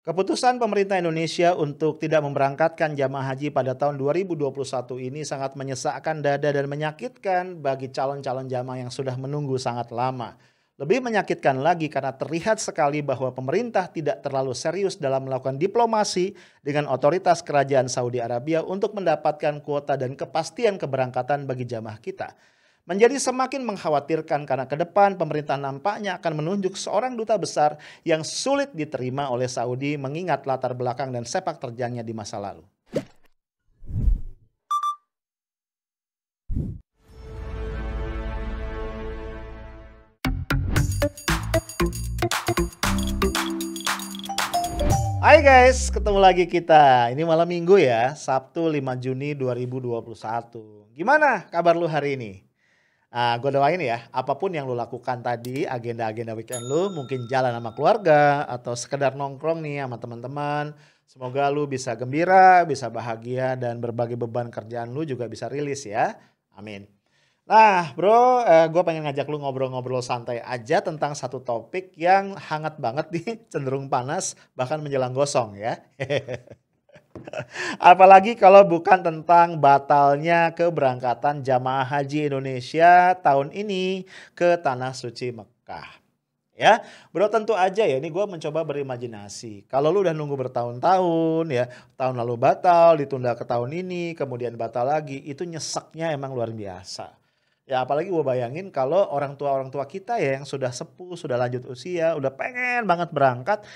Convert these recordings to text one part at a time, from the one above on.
Keputusan pemerintah Indonesia untuk tidak memberangkatkan jamaah haji pada tahun 2021 ini sangat menyesakkan dada dan menyakitkan bagi calon-calon jamaah yang sudah menunggu sangat lama. Lebih menyakitkan lagi karena terlihat sekali bahwa pemerintah tidak terlalu serius dalam melakukan diplomasi dengan otoritas kerajaan Saudi Arabia untuk mendapatkan kuota dan kepastian keberangkatan bagi jamaah kita. Menjadi semakin mengkhawatirkan karena ke depan pemerintah nampaknya akan menunjuk seorang duta besar yang sulit diterima oleh Saudi mengingat latar belakang dan sepak terjangnya di masa lalu. Hai guys, ketemu lagi kita. Ini malam minggu ya, Sabtu 5 Juni 2021. Gimana kabar lu hari ini? Gue doain ya, apapun yang lu lakukan tadi, agenda-agenda weekend lu, mungkin jalan sama keluarga, atau sekedar nongkrong nih sama teman-teman. Semoga lu bisa gembira, bisa bahagia, dan berbagai beban kerjaan lu juga bisa rilis ya. Amin. Nah bro, gue pengen ngajak lu ngobrol-ngobrol santai aja tentang satu topik yang hangat banget nih, cenderung panas, bahkan menjelang gosong ya. Apalagi kalau bukan tentang batalnya keberangkatan jamaah haji Indonesia tahun ini ke Tanah Suci Mekah. Ya, bro tentu aja ya, ini gue mencoba berimajinasi. Kalau lu udah nunggu bertahun-tahun ya, tahun lalu batal, ditunda ke tahun ini, kemudian batal lagi, itu nyeseknya emang luar biasa. Ya apalagi gue bayangin kalau orang tua kita ya yang sudah sepuh, sudah lanjut usia, udah pengen banget berangkat,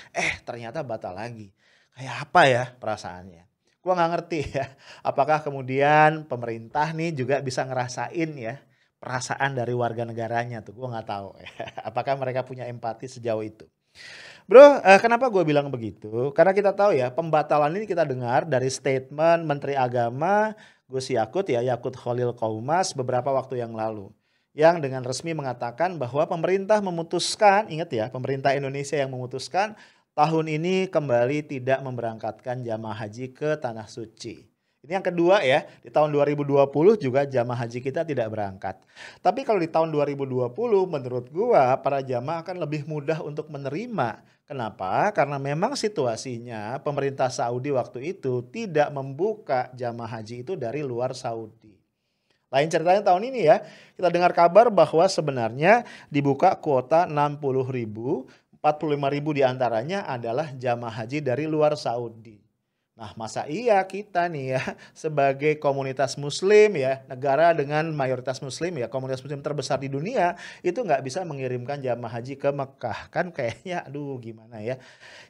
ternyata batal lagi. Kayak apa ya perasaannya? Gua nggak ngerti ya, apakah kemudian pemerintah nih juga bisa ngerasain ya, perasaan dari warga negaranya tuh, gua nggak tahu ya. Apakah mereka punya empati sejauh itu. Bro, kenapa gue bilang begitu? Karena kita tahu ya, pembatalan ini kita dengar dari statement Menteri Agama Gus Yakut ya, Yakut Khalil Qaumas beberapa waktu yang lalu. Yang dengan resmi mengatakan bahwa pemerintah memutuskan, ingat ya, pemerintah Indonesia yang memutuskan tahun ini kembali tidak memberangkatkan jamaah haji ke Tanah Suci. Ini yang kedua ya, di tahun 2020 juga jamaah haji kita tidak berangkat. Tapi kalau di tahun 2020 menurut gua para jamaah akan lebih mudah untuk menerima. Kenapa? Karena memang situasinya pemerintah Saudi waktu itu tidak membuka jamaah haji itu dari luar Saudi. Lain ceritanya tahun ini ya, kita dengar kabar bahwa sebenarnya dibuka kuota 60.000, 45.000 diantaranya adalah jamaah haji dari luar Saudi. Nah masa iya kita nih ya sebagai komunitas muslim ya, negara dengan mayoritas muslim ya, komunitas muslim terbesar di dunia itu nggak bisa mengirimkan jamaah haji ke Mekah. Kan kayaknya aduh gimana ya.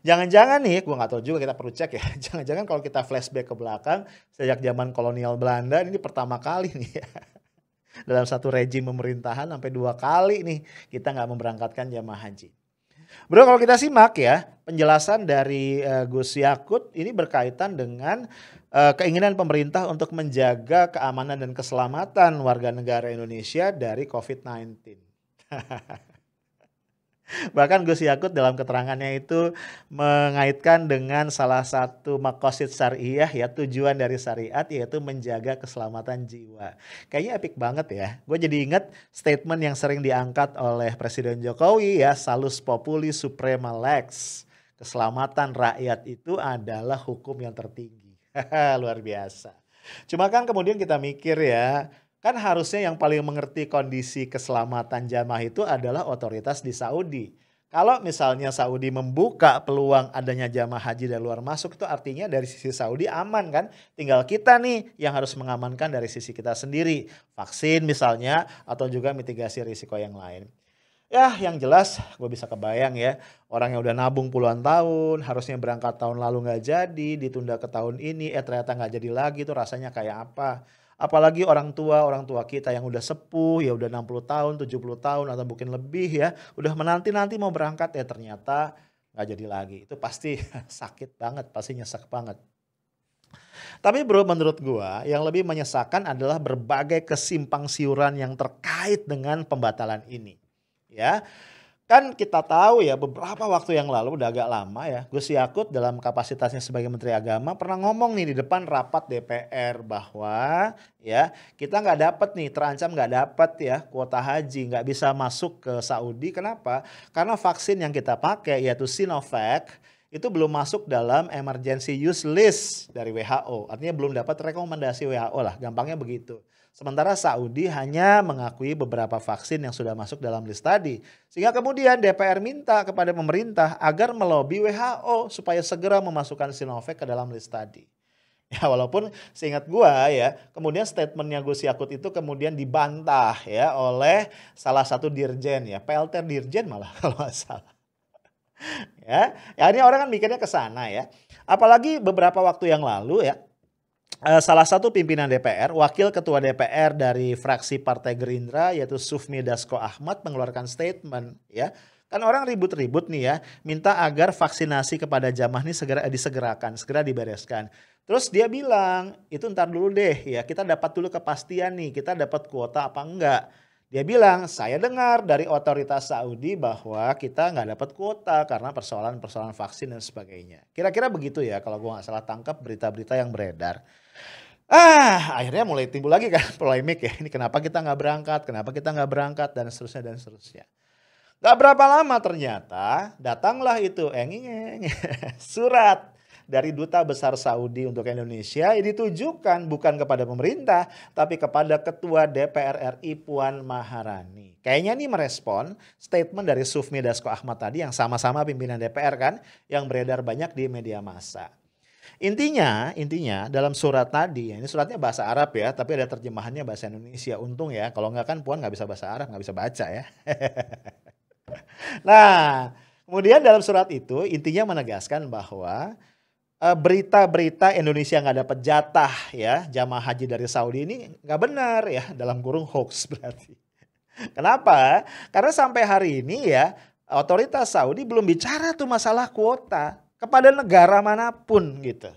Jangan-jangan nih, gua nggak tahu juga kita perlu cek ya, jangan-jangan kalau kita flashback ke belakang sejak zaman kolonial Belanda ini pertama kali nih ya. Dalam satu rejim pemerintahan sampai 2 kali nih kita nggak memberangkatkan jamaah haji. Bro kalau kita simak ya penjelasan dari Gus Yakut ini berkaitan dengan keinginan pemerintah untuk menjaga keamanan dan keselamatan warga negara Indonesia dari COVID-19. Bahkan Gus Yakut dalam keterangannya itu mengaitkan dengan salah satu maqasid syariah ya, tujuan dari syariat yaitu menjaga keselamatan jiwa. Kayaknya epic banget ya. Gue jadi ingat statement yang sering diangkat oleh Presiden Jokowi ya, Salus Populi Suprema Lex. Keselamatan rakyat itu adalah hukum yang tertinggi. Luar biasa. Cuma kan kemudian kita mikir ya, kan harusnya yang paling mengerti kondisi keselamatan jamaah itu adalah otoritas di Saudi. Kalau misalnya Saudi membuka peluang adanya jamaah haji dari luar masuk itu artinya dari sisi Saudi aman kan. Tinggal kita nih yang harus mengamankan dari sisi kita sendiri. Vaksin misalnya atau juga mitigasi risiko yang lain. Ya yang jelas gue bisa kebayang ya. Orang yang udah nabung puluhan tahun harusnya berangkat tahun lalu nggak jadi. Ditunda ke tahun ini ternyata nggak jadi lagi tuh rasanya kayak apa. Apalagi orang tua kita yang udah sepuh ya udah 60 tahun, 70 tahun atau mungkin lebih ya. Udah menanti-nanti mau berangkat ya ternyata nggak jadi lagi. Itu pasti sakit banget, pasti nyesek banget. Tapi bro menurut gua yang lebih menyesakan adalah berbagai kesimpang siuran yang terkait dengan pembatalan ini. Ya, kan kita tahu ya beberapa waktu yang lalu udah agak lama ya Gus Yakut dalam kapasitasnya sebagai Menteri Agama pernah ngomong nih di depan rapat DPR bahwa ya kita nggak dapat nih terancam nggak dapat ya kuota haji nggak bisa masuk ke Saudi. Kenapa? Karena vaksin yang kita pakai yaitu Sinovac itu belum masuk dalam emergency use list dari WHO. Artinya belum dapat rekomendasi WHO lah, gampangnya begitu. Sementara Saudi hanya mengakui beberapa vaksin yang sudah masuk dalam list tadi. Sehingga kemudian DPR minta kepada pemerintah agar melobi WHO supaya segera memasukkan Sinovac ke dalam list tadi. Ya walaupun seingat gua ya, kemudian statementnya Gus Yakut itu kemudian dibantah ya oleh salah satu dirjen ya, PLT dirjen malah kalau nggak salah. Ya ini orang kan mikirnya ke sana ya. Apalagi beberapa waktu yang lalu ya, salah satu pimpinan DPR, wakil ketua DPR dari fraksi Partai Gerindra yaitu Sufmi Dasko Ahmad mengeluarkan statement ya. Kan orang ribut-ribut nih ya, minta agar vaksinasi kepada jamaah ini segera disegerakan, segera dibereskan. Terus dia bilang, itu ntar dulu deh ya, kita dapat dulu kepastian nih, kita dapat kuota apa enggak. Dia bilang, saya dengar dari otoritas Saudi bahwa kita nggak dapat kuota karena persoalan-persoalan vaksin dan sebagainya. Kira-kira begitu ya kalau gue nggak salah tangkap berita-berita yang beredar. Akhirnya mulai timbul lagi kan polemik ya, ini kenapa kita nggak berangkat, dan seterusnya dan seterusnya. Gak berapa lama ternyata datanglah itu surat dari Duta Besar Saudi untuk Indonesia. Ini ditujukan bukan kepada pemerintah tapi kepada Ketua DPR RI Puan Maharani. Kayaknya ini merespon statement dari Sufmi Dasko Ahmad tadi yang sama-sama pimpinan DPR kan, yang beredar banyak di media massa. Intinya dalam surat tadi, ini suratnya bahasa Arab ya, tapi ada terjemahannya bahasa Indonesia. Untung ya, kalau nggak kan Puan nggak bisa bahasa Arab, nggak bisa baca ya. Nah, kemudian dalam surat itu intinya menegaskan bahwa berita-berita Indonesia nggak dapat jatah ya jamaah haji dari Saudi ini nggak benar ya, dalam kurung hoax berarti. Kenapa? Karena sampai hari ini ya otoritas Saudi belum bicara tuh masalah kuota kepada negara manapun gitu.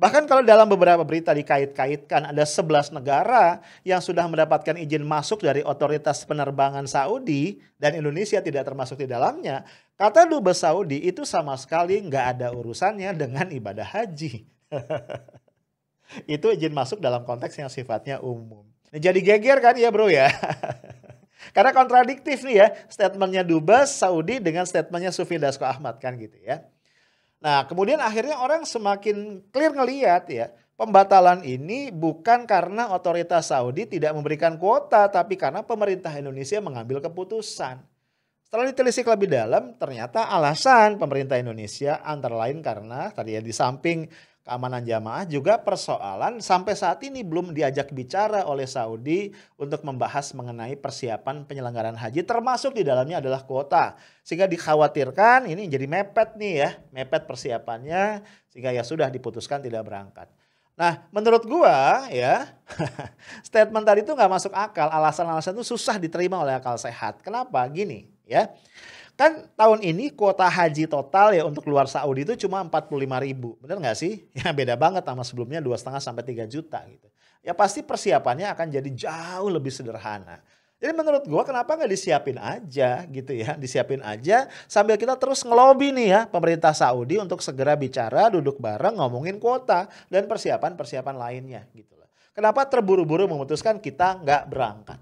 Bahkan kalau dalam beberapa berita dikait-kaitkan ada 11 negara yang sudah mendapatkan izin masuk dari otoritas penerbangan Saudi dan Indonesia tidak termasuk di dalamnya. Kata Dubes Saudi itu sama sekali nggak ada urusannya dengan ibadah haji. Itu izin masuk dalam konteks yang sifatnya umum. Jadi geger kan ya bro ya. Karena kontradiktif nih ya statementnya Dubes Saudi dengan statementnya Sufmi Dasko Ahmad kan gitu ya. Nah kemudian akhirnya orang semakin clear ngelihat ya, pembatalan ini bukan karena otoritas Saudi tidak memberikan kuota, tapi karena pemerintah Indonesia mengambil keputusan. Setelah ditelisik lebih dalam, ternyata alasan pemerintah Indonesia antara lain karena tadi ya di samping keamanan jamaah juga persoalan sampai saat ini belum diajak bicara oleh Saudi untuk membahas mengenai persiapan penyelenggaraan haji, termasuk di dalamnya adalah kuota. Sehingga dikhawatirkan ini jadi mepet nih ya, mepet persiapannya sehingga ya sudah diputuskan tidak berangkat. Nah menurut gua ya statement tadi itu nggak masuk akal, alasan-alasan itu susah diterima oleh akal sehat. Kenapa? Gini ya. Kan tahun ini kuota haji total ya untuk luar Saudi itu cuma 45.000. Bener gak sih? Ya beda banget sama sebelumnya 2,5 sampai 3 juta gitu. Ya pasti persiapannya akan jadi jauh lebih sederhana. Jadi menurut gua kenapa gak disiapin aja gitu ya. Disiapin aja sambil kita terus ngelobi nih ya pemerintah Saudi untuk segera bicara, duduk bareng ngomongin kuota dan persiapan-persiapan lainnya gitu loh. Kenapa terburu-buru memutuskan kita gak berangkat?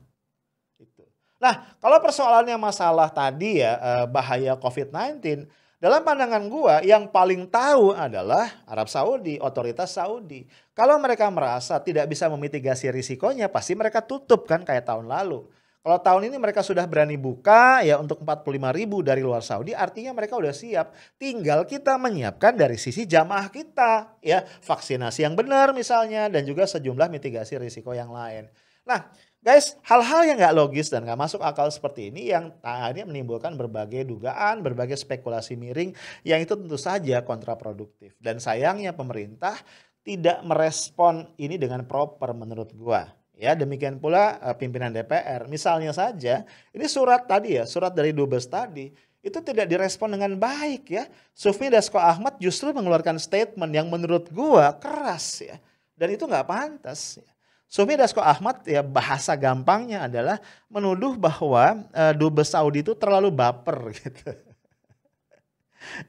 Nah, kalau persoalannya masalah tadi ya bahaya COVID-19, dalam pandangan gua yang paling tahu adalah Arab Saudi, otoritas Saudi. Kalau mereka merasa tidak bisa memitigasi risikonya, pasti mereka tutup kan kayak tahun lalu. Kalau tahun ini mereka sudah berani buka ya untuk 45.000 dari luar Saudi, artinya mereka udah siap. Tinggal kita menyiapkan dari sisi jamaah kita ya, vaksinasi yang benar misalnya dan juga sejumlah mitigasi risiko yang lain. Nah, guys, hal-hal yang nggak logis dan nggak masuk akal seperti ini yang akhirnya menimbulkan berbagai dugaan, berbagai spekulasi miring yang itu tentu saja kontraproduktif. Dan sayangnya pemerintah tidak merespon ini dengan proper menurut gua. Ya, demikian pula pimpinan DPR. Misalnya saja, ini surat tadi ya, surat dari Dubes tadi, itu tidak direspon dengan baik ya. Sufmi Dasko Ahmad justru mengeluarkan statement yang menurut gua keras ya. Dan itu nggak pantas ya. Sufmi Dasko Ahmad ya bahasa gampangnya adalah menuduh bahwa Dubes Saudi itu terlalu baper gitu.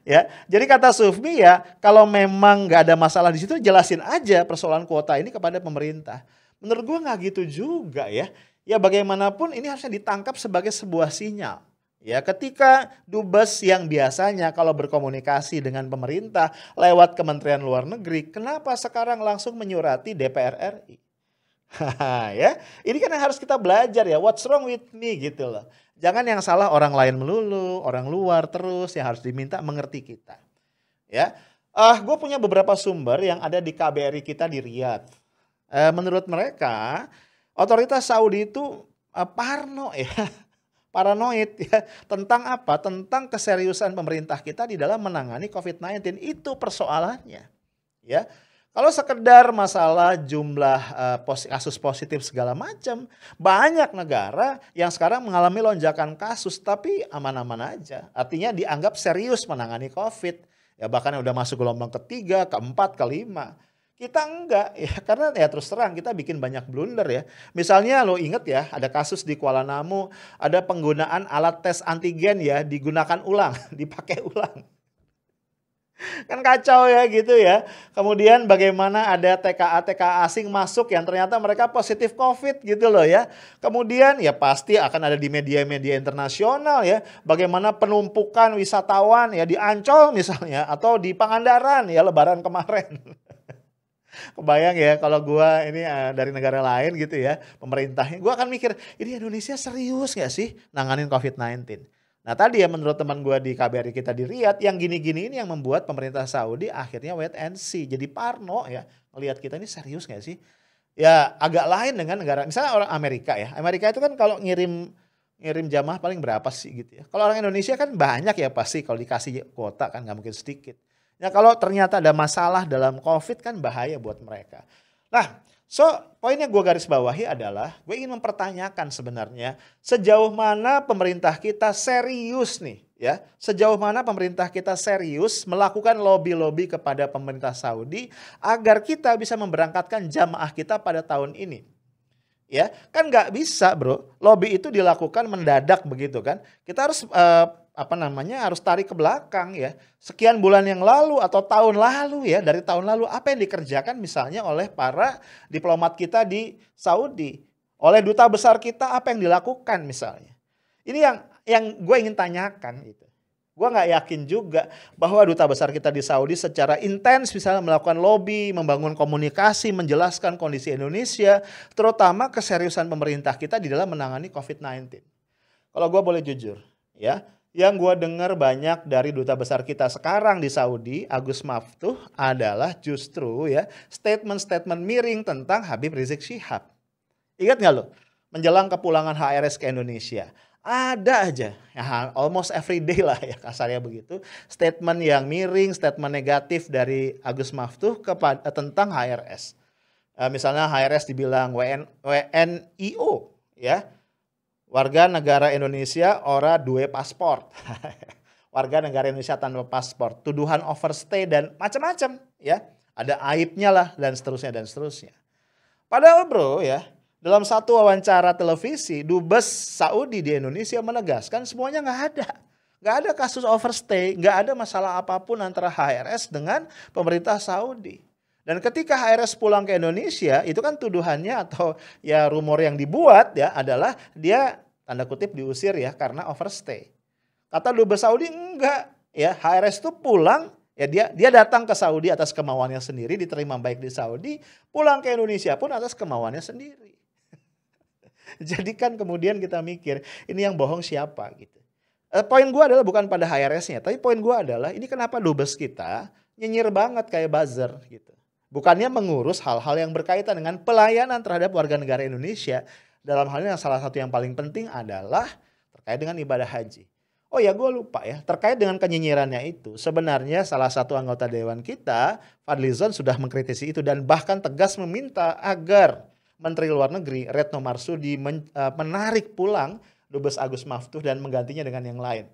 Ya, jadi kata Sufmi ya kalau memang nggak ada masalah di situ jelasin aja persoalan kuota ini kepada pemerintah. Menurut gua nggak gitu juga ya. Ya bagaimanapun ini harusnya ditangkap sebagai sebuah sinyal. Ya, ketika dubes yang biasanya kalau berkomunikasi dengan pemerintah lewat Kementerian Luar Negeri, kenapa sekarang langsung menyurati DPR RI? Ya, ini kan yang harus kita belajar ya, what's wrong with me gitu loh. Jangan yang salah orang lain melulu, orang luar terus yang harus diminta mengerti kita. Ya, gue punya beberapa sumber yang ada di KBRI kita di Riyadh. Menurut mereka, otoritas Saudi itu parno ya, paranoid ya. Tentang apa? Tentang keseriusan pemerintah kita di dalam menangani COVID-19. Itu persoalannya. Ya, kalau sekedar masalah jumlah kasus positif segala macam, banyak negara yang sekarang mengalami lonjakan kasus tapi aman-aman aja. Artinya dianggap serius menangani COVID. Ya bahkan udah masuk gelombang ketiga, keempat, kelima. Kita enggak ya, karena ya terus terang kita bikin banyak blunder ya. Misalnya lo inget ya, ada kasus di Kuala Namu, ada penggunaan alat tes antigen ya digunakan ulang, dipakai ulang. Kan kacau ya gitu ya. Kemudian bagaimana ada TKA asing masuk yang ternyata mereka positif COVID gitu loh ya. Kemudian ya pasti akan ada di media-media internasional ya. Bagaimana penumpukan wisatawan ya di Ancol misalnya atau di Pangandaran ya lebaran kemarin. Kebayang ya kalau gua ini dari negara lain gitu ya, pemerintahnya, gua akan mikir, ini Indonesia serius gak sih nanganin COVID-19? Nah tadi ya menurut teman gua di KBRI kita di Riyadh, yang gini-gini ini yang membuat pemerintah Saudi akhirnya wait and see, jadi parno ya, ngelihat kita ini serius gak sih? Ya agak lain dengan negara, misalnya orang Amerika ya, Amerika itu kan kalau ngirim jamaah paling berapa sih gitu ya. Kalau orang Indonesia kan banyak ya pasti kalau dikasih kuota kan nggak mungkin sedikit. Ya kalau ternyata ada masalah dalam COVID kan bahaya buat mereka. Nah, so poin yang gue garis bawahi adalah gue ingin mempertanyakan sebenarnya sejauh mana pemerintah kita serius nih ya. Sejauh mana pemerintah kita serius melakukan lobby-lobby kepada pemerintah Saudi agar kita bisa memberangkatkan jamaah kita pada tahun ini. Ya, kan nggak bisa bro, lobby itu dilakukan mendadak begitu kan. Kita harus harus tarik ke belakang ya. Sekian bulan yang lalu atau tahun lalu ya, dari tahun lalu apa yang dikerjakan misalnya oleh para diplomat kita di Saudi, oleh duta besar kita apa yang dilakukan misalnya. Ini yang gue ingin tanyakan gitu. Gue nggak yakin juga bahwa duta besar kita di Saudi secara intens misalnya melakukan lobby, membangun komunikasi, menjelaskan kondisi Indonesia, terutama keseriusan pemerintah kita di dalam menangani COVID-19. Kalau gue boleh jujur ya, yang gue dengar banyak dari duta besar kita sekarang di Saudi, Agus Maftuh, adalah justru ya statement-statement miring tentang Habib Rizik Syihab. Ingat nggak lo? Menjelang kepulangan HRS ke Indonesia. Ada aja, ya, almost every day lah ya kasarnya begitu. Statement yang miring, statement negatif dari Agus Maftuh tentang HRS. Misalnya HRS dibilang WNIO ya. Warga negara Indonesia ora duwe paspor. Warga negara Indonesia tanpa paspor. Tuduhan overstay dan macam-macam ya. Ada aibnya lah dan seterusnya dan seterusnya. Padahal bro ya, dalam satu wawancara televisi, Dubes Saudi di Indonesia menegaskan semuanya nggak ada. Nggak ada kasus overstay, nggak ada masalah apapun antara HRS dengan pemerintah Saudi. Dan ketika HRS pulang ke Indonesia, itu kan tuduhannya atau ya rumor yang dibuat ya adalah dia tanda kutip diusir ya karena overstay. Kata Dubes Saudi enggak, ya HRS itu pulang, ya dia datang ke Saudi atas kemauannya sendiri, diterima baik di Saudi, pulang ke Indonesia pun atas kemauannya sendiri. Jadi kan kemudian kita mikir, ini yang bohong siapa gitu. Poin gue adalah bukan pada HRS-nya, tapi poin gue adalah ini kenapa dubes kita nyinyir banget kayak buzzer gitu. Bukannya mengurus hal-hal yang berkaitan dengan pelayanan terhadap warga negara Indonesia. Dalam hal ini yang salah satu yang paling penting adalah terkait dengan ibadah haji. Oh ya gue lupa ya, terkait dengan kenyinyirannya itu sebenarnya salah satu anggota dewan kita, Fadlizon, sudah mengkritisi itu dan bahkan tegas meminta agar Menteri Luar Negeri Retno Marsudi menarik pulang Dubes Agus Maftuh dan menggantinya dengan yang lain.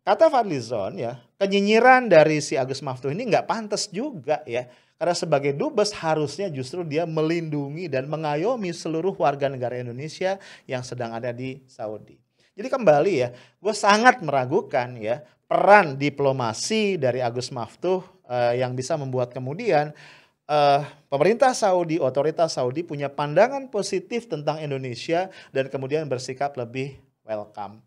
Kata Fadlizon ya, kenyinyiran dari si Agus Maftuh ini nggak pantas juga ya. Karena sebagai dubes harusnya justru dia melindungi dan mengayomi seluruh warga negara Indonesia yang sedang ada di Saudi. Jadi kembali ya, gue sangat meragukan ya peran diplomasi dari Agus Maftuh yang bisa membuat kemudian pemerintah Saudi, otoritas Saudi punya pandangan positif tentang Indonesia dan kemudian bersikap lebih welcome.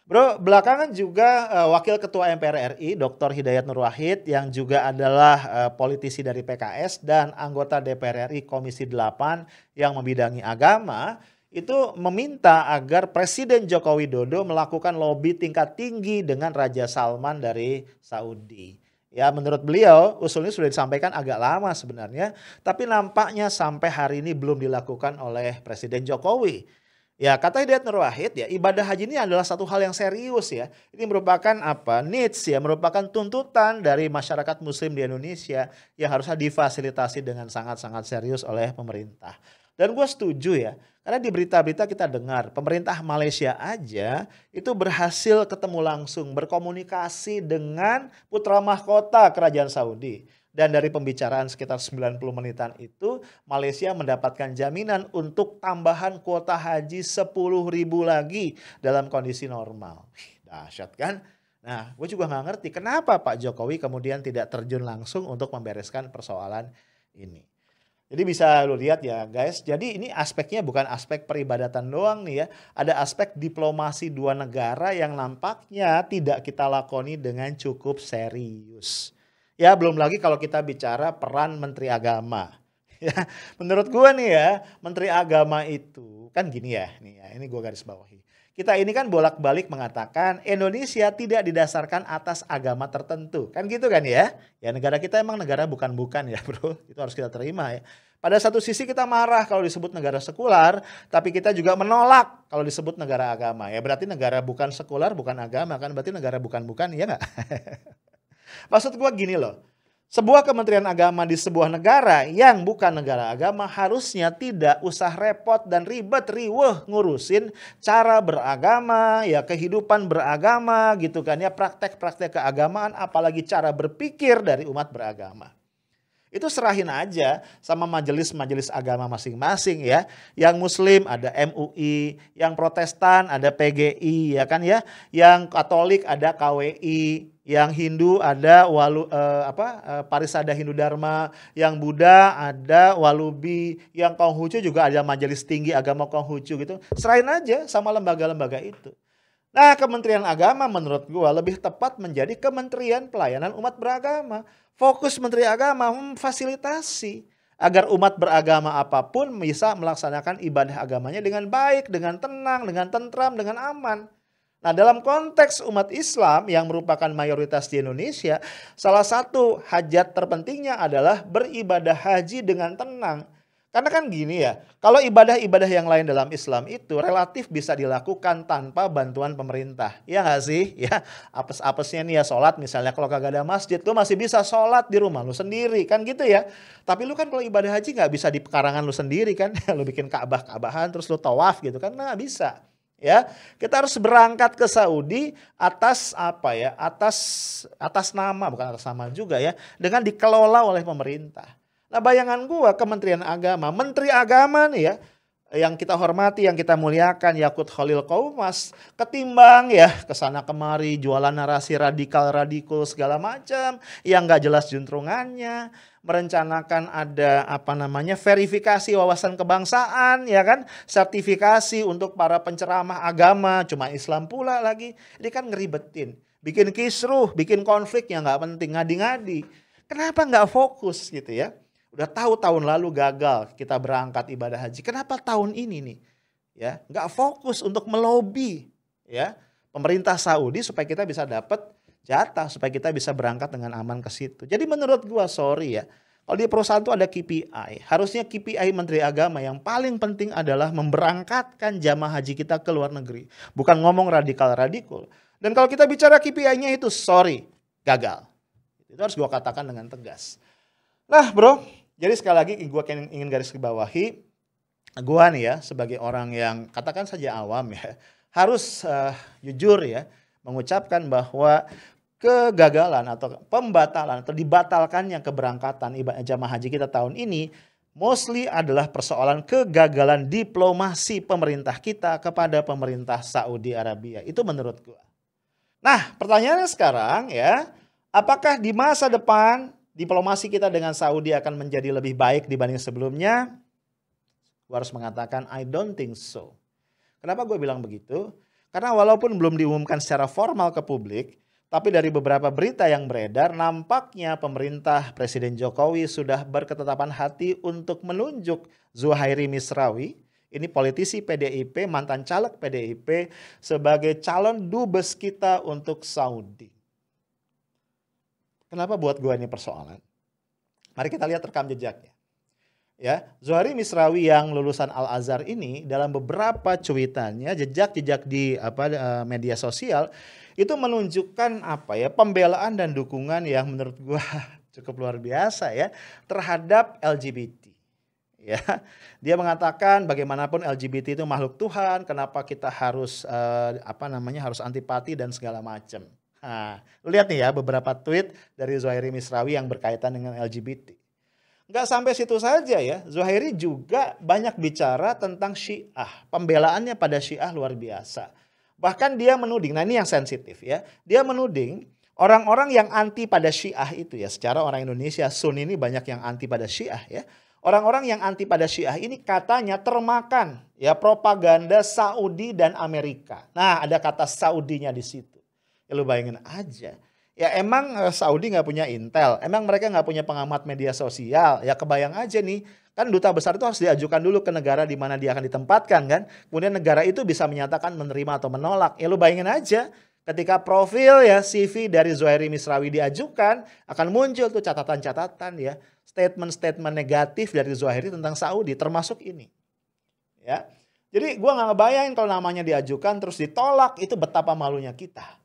Bro, belakangan juga Wakil Ketua MPR RI, Dr. Hidayat Nur Wahid, yang juga adalah politisi dari PKS dan anggota DPR RI Komisi 8 yang membidangi agama, itu meminta agar Presiden Joko Widodo melakukan lobi tingkat tinggi dengan Raja Salman dari Saudi. Ya, menurut beliau usulnya sudah disampaikan agak lama sebenarnya, tapi nampaknya sampai hari ini belum dilakukan oleh Presiden Jokowi. Ya, kata Hidayat Nur Wahid, ya, ibadah haji ini adalah satu hal yang serius ya. Ini merupakan needs ya, merupakan tuntutan dari masyarakat muslim di Indonesia yang harusnya difasilitasi dengan sangat-sangat serius oleh pemerintah. Dan gue setuju ya, karena di berita-berita kita dengar pemerintah Malaysia aja itu berhasil ketemu langsung berkomunikasi dengan putra mahkota kerajaan Saudi. Dan dari pembicaraan sekitar 90 menitan itu, Malaysia mendapatkan jaminan untuk tambahan kuota haji 10.000 lagi dalam kondisi normal. Dahsyat kan? Nah, gue juga nggak ngerti kenapa Pak Jokowi kemudian tidak terjun langsung untuk membereskan persoalan ini. Jadi bisa lu lihat ya guys, jadi ini aspeknya bukan aspek peribadatan doang nih ya. Ada aspek diplomasi dua negara yang nampaknya tidak kita lakoni dengan cukup serius. Ya, belum lagi kalau kita bicara peran Menteri Agama. Ya, menurut gua nih ya, Menteri Agama itu kan gini ya, nih ya, ini gua garis bawahi. Kita ini kan bolak-balik mengatakan Indonesia tidak didasarkan atas agama tertentu. Kan gitu kan ya? Ya, negara kita emang negara bukan-bukan ya, Bro. Itu harus kita terima ya. Pada satu sisi kita marah kalau disebut negara sekular, tapi kita juga menolak kalau disebut negara agama. Ya berarti negara bukan sekular, bukan agama kan, berarti negara bukan-bukan, ya nggak? Maksud gue gini loh, sebuah kementerian agama di sebuah negara yang bukan negara agama harusnya tidak usah repot dan ribet riweh ngurusin cara beragama, ya kehidupan beragama gitu kan ya, praktek-praktek keagamaan apalagi cara berpikir dari umat beragama. Itu serahin aja sama majelis-majelis agama masing-masing ya. Yang Muslim ada MUI, yang Protestan ada PGI ya kan ya. Yang Katolik ada KWI, yang Hindu ada Parisada Hindu Dharma, yang Buddha ada Walubi, yang Konghucu juga ada Majelis Tinggi Agama Konghucu gitu. Serahin aja sama lembaga-lembaga itu. Nah, Kementerian Agama menurut gua lebih tepat menjadi Kementerian Pelayanan Umat Beragama. Fokus Menteri Agama memfasilitasi agar umat beragama apapun bisa melaksanakan ibadah agamanya dengan baik, dengan tenang, dengan tentram, dengan aman. Nah, dalam konteks umat Islam yang merupakan mayoritas di Indonesia, salah satu hajat terpentingnya adalah beribadah haji dengan tenang. Karena kan gini ya, kalau ibadah-ibadah yang lain dalam Islam itu relatif bisa dilakukan tanpa bantuan pemerintah. Iya gak sih? Ya, apes-apesnya nih ya sholat misalnya kalau kagak ada masjid, lu masih bisa sholat di rumah lu sendiri kan gitu ya. Tapi lu kan kalau ibadah haji gak bisa di pekarangan lu sendiri kan. Lu bikin Ka'bah-Ka'bahan terus lu tawaf gitu kan, nah gak bisa. Ya, kita harus berangkat ke Saudi atas atas nama, bukan atas nama juga ya, dengan dikelola oleh pemerintah. Nah, bayangan gua Kementerian Agama, Menteri Agama nih ya, yang kita hormati, yang kita muliakan, Yakut Khalil Qaumas, ketimbang ya kesana kemari jualan narasi radikal segala macam yang nggak jelas juntrungannya, merencanakan ada verifikasi wawasan kebangsaan ya kan, sertifikasi untuk para penceramah agama cuma Islam pula lagi, ini kan ngeribetin, bikin kisruh, bikin konflik yang nggak penting, ngadi-ngadi. Kenapa nggak fokus gitu ya? Udah tahu tahun lalu gagal kita berangkat ibadah haji. Kenapa tahun ini nih? Ya, nggak fokus untuk melobi ya pemerintah Saudi supaya kita bisa dapat jatah, supaya kita bisa berangkat dengan aman ke situ. Jadi menurut gua sorry ya, kalau di perusahaan itu ada KPI. Harusnya KPI Menteri Agama yang paling penting adalah memberangkatkan jamaah haji kita ke luar negeri. Bukan ngomong radikal. Dan kalau kita bicara KPI-nya itu sorry, gagal. Itu harus gua katakan dengan tegas. Nah bro, jadi sekali lagi gue ingin garis bawahi, gue nih ya sebagai orang yang katakan saja awam ya, harus jujur ya mengucapkan bahwa kegagalan atau pembatalan atau dibatalkannya keberangkatan ibadah jamaah haji kita tahun ini mostly adalah persoalan kegagalan diplomasi pemerintah kita kepada pemerintah Saudi Arabia. Itu menurut gue. Nah pertanyaannya sekarang ya, apakah di masa depan diplomasi kita dengan Saudi akan menjadi lebih baik dibanding sebelumnya? Gue harus mengatakan I don't think so. Kenapa gue bilang begitu? Karena walaupun belum diumumkan secara formal ke publik, tapi dari beberapa berita yang beredar, nampaknya pemerintah Presiden Jokowi sudah berketetapan hati untuk menunjuk Zuhairi Misrawi, ini politisi PDIP, mantan caleg PDIP, sebagai calon dubes kita untuk Saudi. Kenapa buat gue ini persoalan? Mari kita lihat rekam jejaknya. Ya, Zuhairi Misrawi yang lulusan Al-Azhar ini dalam beberapa cuitannya, jejak-jejak di media sosial itu menunjukkan pembelaan dan dukungan yang menurut gua cukup luar biasa ya terhadap LGBT. Ya, dia mengatakan bagaimanapun LGBT itu makhluk Tuhan, kenapa kita harus harus antipati dan segala macam. Nah, lihat nih ya beberapa tweet dari Zuhairi Misrawi yang berkaitan dengan LGBT. Nggak sampai situ saja ya, Zuhairi juga banyak bicara tentang Syiah. Pembelaannya pada Syiah luar biasa. Bahkan dia menuding, nah ini yang sensitif ya. Dia menuding orang-orang yang anti pada Syiah itu ya. Secara orang Indonesia, Sunni ini banyak yang anti pada Syiah ya. Orang-orang yang anti pada Syiah ini katanya termakan ya propaganda Saudi dan Amerika. Nah ada kata Saudinya di situ. Ya lu bayangin aja. Ya emang Saudi nggak punya intel, emang mereka nggak punya pengamat media sosial. Ya kebayang aja nih, kan duta besar itu harus diajukan dulu ke negara di mana dia akan ditempatkan kan. Kemudian negara itu bisa menyatakan menerima atau menolak. Ya lu bayangin aja, ketika profil ya CV dari Zuhairi Misrawi diajukan, akan muncul tuh catatan-catatan ya, statement-statement negatif dari Zuhairi tentang Saudi, termasuk ini. Ya, jadi gua nggak ngebayangin kalau namanya diajukan terus ditolak, itu betapa malunya kita.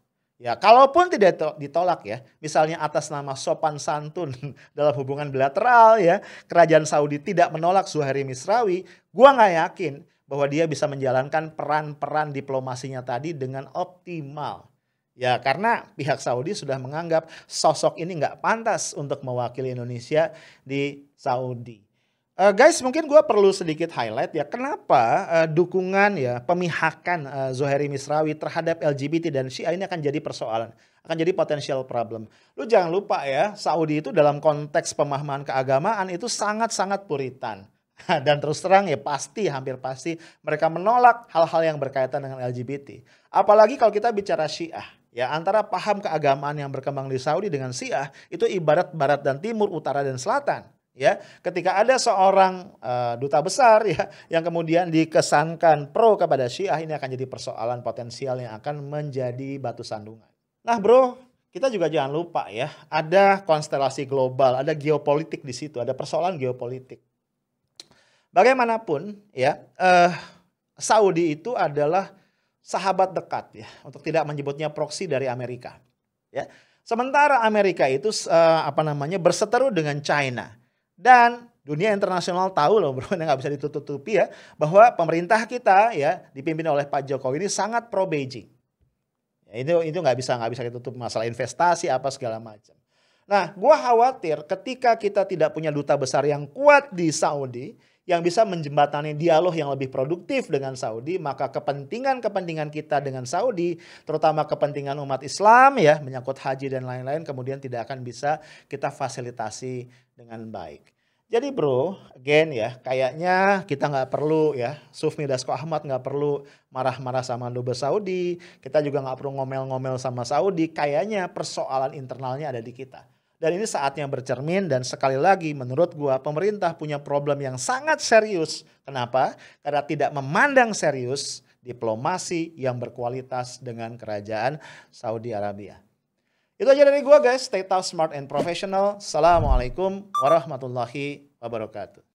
Ya, kalaupun tidak ditolak ya, misalnya atas nama sopan santun dalam hubungan bilateral ya, kerajaan Saudi tidak menolak Zuhairi Misrawi, gua nggak yakin bahwa dia bisa menjalankan peran-peran diplomasinya tadi dengan optimal. Ya, karena pihak Saudi sudah menganggap sosok ini nggak pantas untuk mewakili Indonesia di Saudi. Guys, mungkin gue perlu sedikit highlight ya kenapa dukungan ya pemihakan Zuhairi Misrawi terhadap LGBT dan Syiah ini akan jadi persoalan, akan jadi potential problem. Lu jangan lupa ya, Saudi itu dalam konteks pemahaman keagamaan itu sangat-sangat puritan. Dan terus terang ya hampir pasti mereka menolak hal-hal yang berkaitan dengan LGBT. Apalagi kalau kita bicara Syiah. Ya, antara paham keagamaan yang berkembang di Saudi dengan Syiah itu ibarat barat dan timur, utara dan selatan. Ya, ketika ada seorang duta besar ya yang kemudian dikesankan pro kepada Syiah, ini akan jadi persoalan potensial yang akan menjadi batu sandungan. Nah, bro, kita juga jangan lupa ya, ada konstelasi global, ada geopolitik di situ, ada persoalan geopolitik. Bagaimanapun ya, Saudi itu adalah sahabat dekat ya, untuk tidak menyebutnya proksi dari Amerika. Ya, sementara Amerika itu berseteru dengan China. Dan dunia internasional tahu loh bro, nggak bisa ditutup-tutupi ya, bahwa pemerintah kita ya dipimpin oleh Pak Jokowi ini sangat pro Beijing. Ya, itu nggak bisa ditutup, masalah investasi apa segala macam. Nah, gua khawatir ketika kita tidak punya duta besar yang kuat di Saudi, yang bisa menjembatani dialog yang lebih produktif dengan Saudi, maka kepentingan-kepentingan kita dengan Saudi, terutama kepentingan umat Islam ya, menyangkut haji dan lain-lain, kemudian tidak akan bisa kita fasilitasi dengan baik. Jadi bro, again ya, kayaknya kita nggak perlu ya, Sufmi Dasko Ahmad nggak perlu marah-marah sama dubes Saudi, kita juga nggak perlu ngomel-ngomel sama Saudi, kayaknya persoalan internalnya ada di kita. Dan ini saatnya bercermin, dan sekali lagi menurut gua pemerintah punya problem yang sangat serius. Kenapa? Karena tidak memandang serius diplomasi yang berkualitas dengan kerajaan Saudi Arabia. Itu aja dari gua guys, stay tough, smart and professional. Assalamualaikum warahmatullahi wabarakatuh.